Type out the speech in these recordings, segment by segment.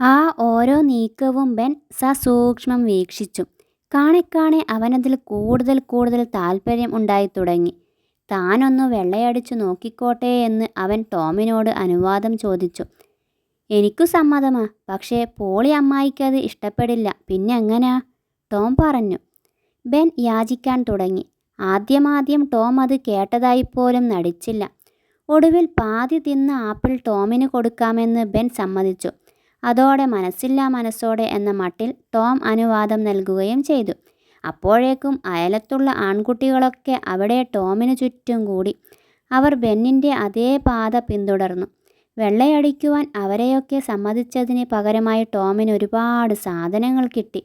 ആ ഓരോ നീക്കവും ബെൻ സസൂക്ഷ്മം വീക്ഷിച്ചു. കാണിക്കാണെ അവനതിൽ കൂടുതൽ കൂടുതൽ താല്പര്യം ഉണ്ടായിത്തുടങ്ങി. താനൊന്നു വെള്ളയടിച്ചു നോക്കിക്കോട്ടെ എന്ന് അവൻ ടോമിനോട് അനുവാദം ചോദിച്ചു. എനിക്കു സമ്മതമാ, പക്ഷേ പോളി അമ്മായിക്കത് ഇഷ്ടപ്പെടില്ല. പിന്നെ എങ്ങനാ? ടോം പറഞ്ഞു. ബെൻ യാചിക്കാൻ തുടങ്ങി. ആദ്യമാദ്യം ടോം അത് കേട്ടതായിപ്പോലും നടിച്ചില്ല. ഒടുവിൽ പാതി തിന്ന ആപ്പിൾ ടോമിന് കൊടുക്കാമെന്ന് ബെൻ സമ്മതിച്ചു. അതോടെ മനസ്സില്ലാ മനസ്സോടെ എന്ന മട്ടിൽ ടോം അനുവാദം നൽകുകയും ചെയ്തു. അപ്പോഴേക്കും അയലത്തുള്ള ആൺകുട്ടികളൊക്കെ അവിടെ ടോമിനു ചുറ്റും കൂടി. അവർ ബെന്നിൻ്റെ അതേ പാത പിന്തുടർന്നു. വെള്ളയടിക്കുവാൻ അവരെയൊക്കെ സമ്മതിച്ചതിന് പകരമായി ടോമിന് ഒരുപാട് സാധനങ്ങൾ കിട്ടി.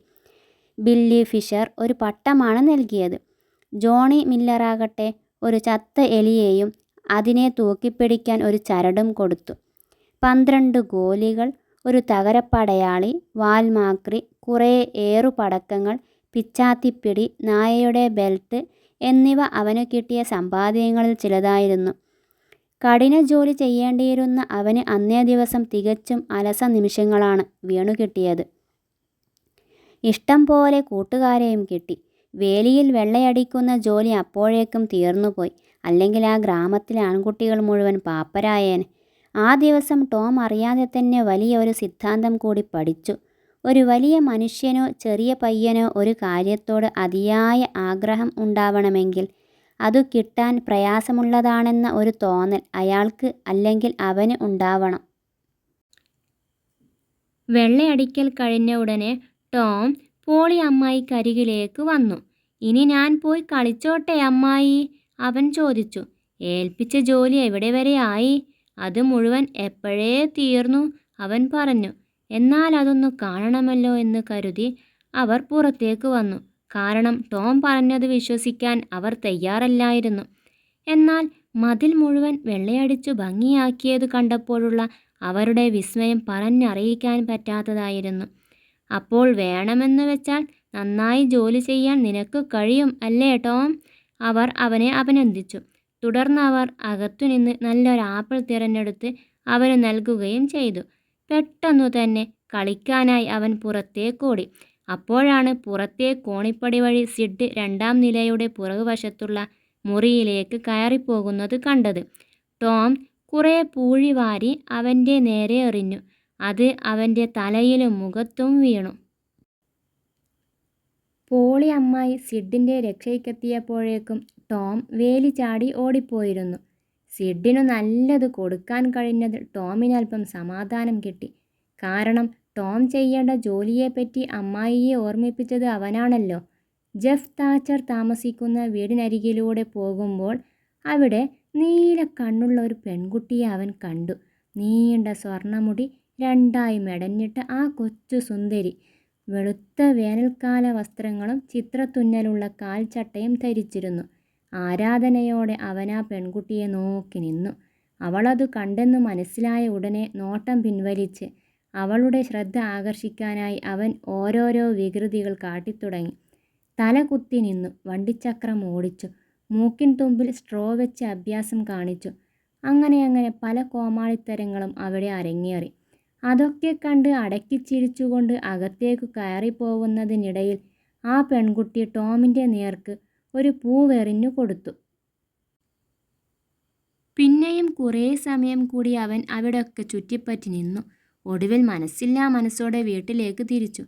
ബില്ലി ഫിഷർ ഒരു പട്ടമാണ് നൽകിയത്. ജോണി മില്ലറാകട്ടെ ഒരു ചത്ത എലിയെയും അതിനെ തൂക്കിപ്പിടിക്കാൻ ഒരു ചരടും കൊടുത്തു. 12 ഗോലികൾ, ഒരു തകരപ്പടയാളി, വാൽമാക്രി, കുറേ ഏറുപടക്കങ്ങൾ, പിച്ചാത്തിപ്പിടി, നായയുടെ ബെൽറ്റ് എന്നിവ അവനു കിട്ടിയ സമ്പാദ്യങ്ങളിൽ ചിലതായിരുന്നു. കഠിന ജോലി ചെയ്യേണ്ടിയിരുന്ന അവന് അന്നേ ദിവസം തികച്ചും അലസ നിമിഷങ്ങളാണ് വീണുകിട്ടിയത്. ഇഷ്ടം പോലെ കൂട്ടുകാരെയും കിട്ടി. വേലിയിൽ വെള്ളയടിക്കുന്ന ജോലി അപ്പോഴേക്കും തീർന്നുപോയി. അല്ലെങ്കിൽ ആ ഗ്രാമത്തിലെ ആൺകുട്ടികൾ മുഴുവൻ പാപ്പരായേനെ. ആ ദിവസം ടോം അറിയാതെ തന്നെ വലിയ ഒരു സിദ്ധാന്തം കൂടി പഠിച്ചു. ഒരു വലിയ മനുഷ്യനോ ചെറിയ പയ്യനോ ഒരു കാര്യത്തോട് അതിയായ ആഗ്രഹം ഉണ്ടാവണമെങ്കിൽ അതു കിട്ടാൻ പ്രയാസമുള്ളതാണെന്ന ഒരു തോന്നൽ അയാൾക്ക് അല്ലെങ്കിൽ അവന് ഉണ്ടാവണം. വെള്ളയടിക്കൽ കഴിഞ്ഞ ഉടനെ ടോം പോളി അമ്മായിക്കരികിലേക്ക് വന്നു. ഇനി ഞാൻ പോയി കളിച്ചോട്ടെ അമ്മായി? അവൻ ചോദിച്ചു. ഏൽപ്പിച്ച ജോലി എവിടെ വരെ ആയി? അത് മുഴുവൻ എപ്പോഴേ തീർന്നു, അവൻ പറഞ്ഞു. എന്നാൽ അതൊന്നു കാണണമല്ലോ എന്ന് കരുതി അവർ പുറത്തേക്ക് വന്നു. കാരണം ടോം പറഞ്ഞത് വിശ്വസിക്കാൻ അവർ തയ്യാറല്ലായിരുന്നു. എന്നാൽ മതിൽ മുഴുവൻ വെള്ളയടിച്ചു ഭംഗിയാക്കിയത് കണ്ടപ്പോഴുള്ള അവരുടെ വിസ്മയം പറഞ്ഞറിയിക്കാൻ പറ്റാത്തതായിരുന്നു. അപ്പോൾ വേണമെന്ന് വെച്ചാൽ നന്നായി ജോലി ചെയ്യാൻ നിനക്ക് കഴിയും അല്ലേ ടോം? അവർ അവനെ അഭിനന്ദിച്ചു. തുടർന്ന് അവർ അകത്തുനിന്ന് നല്ലൊരു ആപ്പിൾ തിരഞ്ഞെടുത്ത് അവന് നൽകുകയും ചെയ്തു. പെട്ടെന്നു തന്നെ കളിക്കാനായി അവൻ പുറത്തേക്കോടി. അപ്പോഴാണ് പുറത്തെ കോണിപ്പടി വഴി സിഡ് 2ാം നിലയുടെ പുറകുവശത്തുള്ള മുറിയിലേക്ക് കയറിപ്പോകുന്നത് കണ്ടത്. ടോം കുറേ പൂഴി വാരി അവൻ്റെ നേരെ എറിഞ്ഞു. അത് അവൻ്റെ തലയിലും മുഖത്തും വീണു. പോളി അമ്മായി സിഡിൻ്റെ രക്ഷയ്ക്കെത്തിയപ്പോഴേക്കും ടോം വേലി ചാടി ഓടിപ്പോയിരുന്നു. സിഡിനു നല്ലത് കൊടുക്കാൻ കഴിഞ്ഞത് ടോമിനൽപ്പം സമാധാനം കിട്ടി. കാരണം ടോം ചെയ്യേണ്ട ജോലിയെപ്പറ്റി അമ്മായിയെ ഓർമ്മിപ്പിച്ചത് അവനാണല്ലോ. ജെഫ് താച്ചർ താമസിക്കുന്ന വീടിനരികിലൂടെ പോകുമ്പോൾ അവിടെ നീല കണ്ണുള്ള ഒരു പെൺകുട്ടിയെ അവൻ കണ്ടു. നീണ്ട സ്വർണ്ണമുടി 2ആയി മെടഞ്ഞിട്ട ആ കൊച്ചു സുന്ദരി വെളുത്ത വേനൽക്കാല വസ്ത്രങ്ങളും ചിത്രത്തുന്നലുള്ള കാൽച്ചട്ടയും ധരിച്ചിരുന്നു. ആരാധനയോടെ അവൻ ആ പെൺകുട്ടിയെ നോക്കി നിന്നു. അവളതു കണ്ടെന്നു മനസ്സിലായ ഉടനെ നോട്ടം പിൻവലിച്ച് അവളുടെ ശ്രദ്ധ ആകർഷിക്കാനായി അവൻ ഓരോരോ വികൃതികൾ കാട്ടിത്തുടങ്ങി. തല കുത്തി നിന്നു, വണ്ടിച്ചക്രം ഓടിച്ചു, മൂക്കിൻ തുമ്പിൽ സ്ട്രോ വെച്ച് അഭ്യാസം കാണിച്ചു. അങ്ങനെ പല കോമാളിത്തരങ്ങളും അവിടെ അരങ്ങേറി. അതൊക്കെ കണ്ട് അടക്കിച്ചിരിച്ചുകൊണ്ട് അകത്തേക്ക് കയറിപ്പോകുന്നതിനിടയിൽ ആ പെൺകുട്ടി ടോമിൻ്റെ നേർക്ക് ഒരു പൂവെറിഞ്ഞു കൊടുത്തു. പിന്നെയും കുറേ സമയം കൂടി അവൻ അവിടെയൊക്കെ ചുറ്റിപ്പറ്റി നിന്നു. ഒടുവിൽ മനസ്സില്ലാ മനസ്സോടെ വീട്ടിലേക്ക് തിരിച്ചു.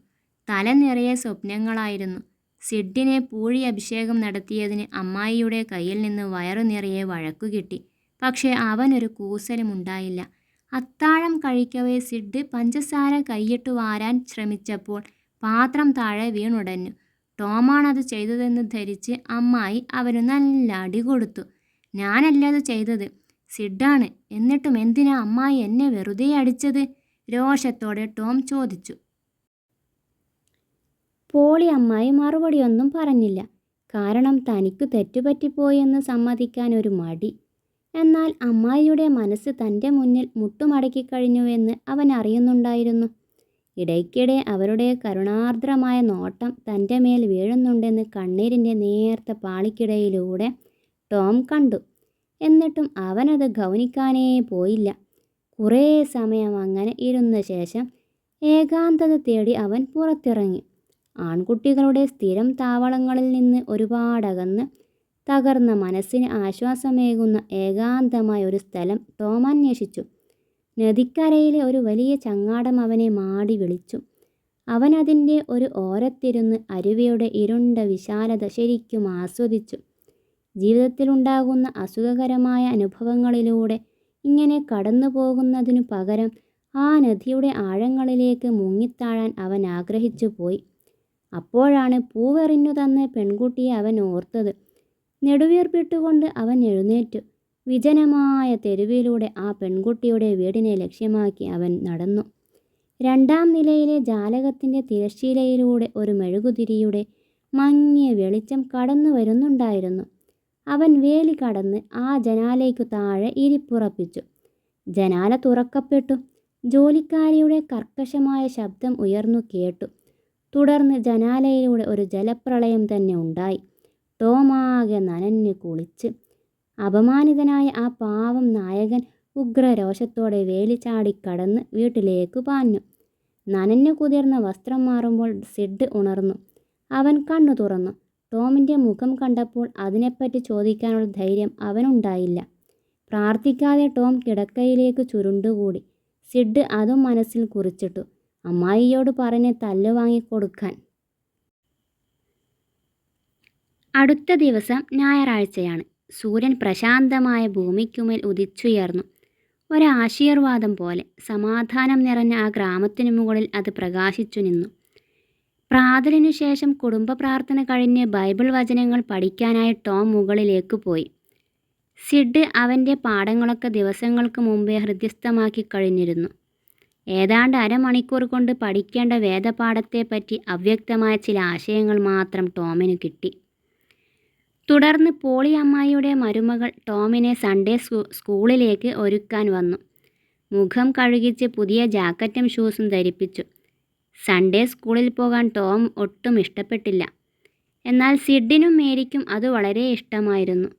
തല നിറയെ സ്വപ്നങ്ങളായിരുന്നു. സിഡിനെ പൂഴി അഭിഷേകം നടത്തിയതിന് അമ്മായിയുടെ കയ്യിൽ നിന്ന് വയറു നിറയെ വഴക്കു കിട്ടി. പക്ഷേ അവനൊരു കൂസലും ഉണ്ടായില്ല. അത്താഴം കഴിക്കവേ സിഡ് പഞ്ചസാര കൈയിട്ടു വാരാൻ ശ്രമിച്ചപ്പോൾ പാത്രം താഴെ വീണുടഞ്ഞു. ടോമാണത് ചെയ്തതെന്ന് ധരിച്ച് അമ്മായി അവന് നല്ല അടി കൊടുത്തു. ഞാനല്ലത് ചെയ്തത്, സിഡാണ്. എന്നിട്ടും എന്തിനാ അമ്മായി എന്നെ വെറുതെ അടിച്ചത്? രോഷത്തോടെ ടോം ചോദിച്ചു. പോളി അമ്മായി മറുപടിയൊന്നും പറഞ്ഞില്ല. കാരണം തനിക്ക് തെറ്റുപറ്റിപ്പോയെന്ന് സമ്മതിക്കാൻ ഒരു മടി. എന്നാൽ അമ്മായിയുടെ മനസ്സ് തൻ്റെ മുന്നിൽ മുട്ടുമടക്കിക്കഴിഞ്ഞുവെന്ന് അവൻ അറിയുന്നുണ്ടായിരുന്നു. ഇടയ്ക്കിടെ അവരുടെ കരുണാർദ്രമായ നോട്ടം തൻ്റെ മേൽ വീഴുന്നുണ്ടെന്ന് കണ്ണീരിൻ്റെ നേർത്ത പാളിക്കിടയിലൂടെ ടോം കണ്ടു. എന്നിട്ടും അവനത് ഗൗനിക്കാനേ പോയില്ല. കുറേ സമയം അങ്ങനെ ഇരുന്ന ശേഷം ഏകാന്തത തേടി അവൻ പുറത്തിറങ്ങി. ആൺകുട്ടികളുടെ സ്ഥിരം താവളങ്ങളിൽ നിന്ന് ഒരുപാടകന്ന് തകർന്ന മനസ്സിന് ആശ്വാസമേകുന്ന ഏകാന്തമായ ഒരു സ്ഥലം ടോം അന്വേഷിച്ചു. നദിക്കരയിലെ ഒരു വലിയ ചങ്ങാടം അവനെ മാടി വിളിച്ചു. അവൻ അതിൻ്റെ ഒരു ഓരത്തിരുന്ന് അരുവിയുടെ ഇരുണ്ട വിശാലത ശരിക്കും ആസ്വദിച്ചു. ജീവിതത്തിലുണ്ടാകുന്ന അസുഖകരമായ അനുഭവങ്ങളിലൂടെ ഇങ്ങനെ കടന്നു പോകുന്നതിനു പകരം ആ നദിയുടെ ആഴങ്ങളിലേക്ക് മുങ്ങിത്താഴാൻ അവൻ ആഗ്രഹിച്ചു പോയി. അപ്പോഴാണ് പൂവെറിഞ്ഞു തന്ന പെൺകുട്ടിയെ അവൻ ഓർത്തത്. നെടുവീർപ്പിട്ടുകൊണ്ട് അവൻ എഴുന്നേറ്റു. വിജനമായ തെരുവിലൂടെ ആ പെൺകുട്ടിയുടെ വീടിനെ ലക്ഷ്യമാക്കി അവൻ നടന്നു. 2-ാം നിലയിലെ ജാലകത്തിൻ്റെ തിരശ്ശീലയിലൂടെ ഒരു മെഴുകുതിരിയുടെ മങ്ങിയ വെളിച്ചം കടന്നു വരുന്നുണ്ടായിരുന്നു. അവൻ വേലി കടന്ന് ആ ജനാലയ്ക്കു താഴെ ഇരിപ്പുറപ്പിച്ചു. ജനാല തുറക്കപ്പെട്ടു. ജോലിക്കാരിയുടെ കർക്കശമായ ശബ്ദം ഉയർന്നു കേട്ടു. തുടർന്ന് ജനാലയിലൂടെ ഒരു ജലപ്രളയം തന്നെ ഉണ്ടായി. ടോമാകെ നനഞ്ഞു കുളിച്ച് അപമാനിതനായ ആ പാവം നായകൻ ഉഗ്രരോഷത്തോടെ വേലി ചാടിക്കടന്ന് വീട്ടിലേക്കു പാഞ്ഞു. നനഞ്ഞു കുതിർന്ന വസ്ത്രം മാറുമ്പോൾ സിഡ് ഉണർന്നു. അവൻ കണ്ണു തുറന്നു. ടോമിൻ്റെ മുഖം കണ്ടപ്പോൾ അതിനെപ്പറ്റി ചോദിക്കാനുള്ള ധൈര്യം അവനുണ്ടായില്ല. പ്രാർത്ഥിക്കാതെ ടോം കിടക്കയിലേക്ക് ചുരുണ്ടുകൂടി. സിഡ് അതും മനസ്സിൽ കുറിച്ചിട്ടു, അമ്മായിയോട് പറഞ്ഞ് തല്ല് വാങ്ങിക്കൊടുക്കാൻ. അടുത്ത ദിവസം ഞായറാഴ്ചയാണ്. സൂര്യൻ പ്രശാന്തമായ ഭൂമിക്കുമേൽ ഉദിച്ചുയർന്നു. ഒരാശീർവാദം പോലെ സമാധാനം നിറഞ്ഞ ആ ഗ്രാമത്തിനു മുകളിൽ അത് പ്രകാശിച്ചു നിന്നു. പ്രാതലിനു ശേഷം കുടുംബ പ്രാർത്ഥന കഴിഞ്ഞ് ബൈബിൾ വചനങ്ങൾ പഠിക്കാനായി ടോം മുകളിലേക്ക് പോയി. സിഡ് അവൻ്റെ പാഠങ്ങളൊക്കെ ദിവസങ്ങൾക്ക് മുമ്പേ ഹൃദ്യസ്ഥമാക്കി കഴിഞ്ഞിരുന്നു. ഏതാണ്ട് അരമണിക്കൂർ കൊണ്ട് പഠിക്കേണ്ട വേദപാഠത്തെപ്പറ്റി അവ്യക്തമായ ചില ആശയങ്ങൾ മാത്രം ടോമിന് കിട്ടി. തുടർന്ന് പോളി അമ്മായിയുടെ മരുമകൾ ടോമിനെ സൺഡേ സ്കൂളിലേക്ക് ഒരുക്കാൻ വന്നു. മുഖം കഴുകിച്ച് പുതിയ ജാക്കറ്റും ഷൂസും ധരിപ്പിച്ചു. സൺഡേ സ്കൂളിൽ പോകാൻ ടോം ഒട്ടും ഇഷ്ടപ്പെട്ടില്ല. എന്നാൽ സിഡിനും മേരിക്കും അത് വളരെ ഇഷ്ടമായിരുന്നു.